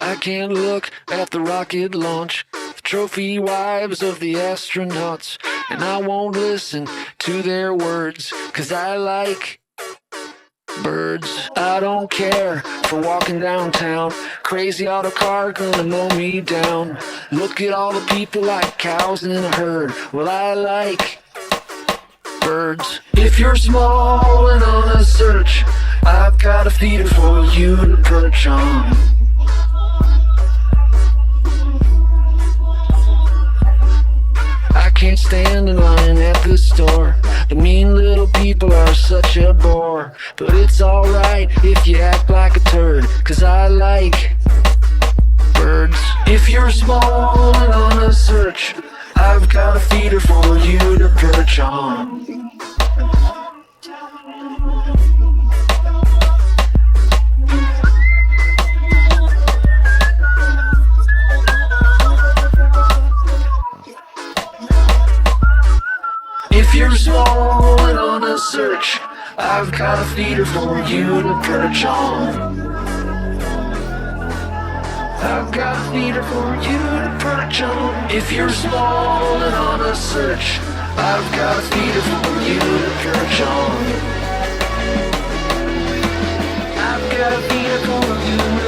I can't look at the rocket launch, the trophy wives of the astronauts, and I won't listen to their words, 'cause I like birds. I don't care for walking downtown, crazy auto car gonna mow me down. Look at all the people like cows in a herd. Well, I like birds. If you're small and on a search, I've got a feeder for you to perch on. I can't stand in line at the store. The mean little people are such a bore. But it's alright if you act like a turd, 'cause I like birds. If you're small and on a search, I've got a feeder for you to perch on. If you're small and on a search, I've got a feeder for you to perch on. I've got a feeder for you to perch on. If you're small and on a search, I've got a feeder for you to perch on. I've got a feeder for you.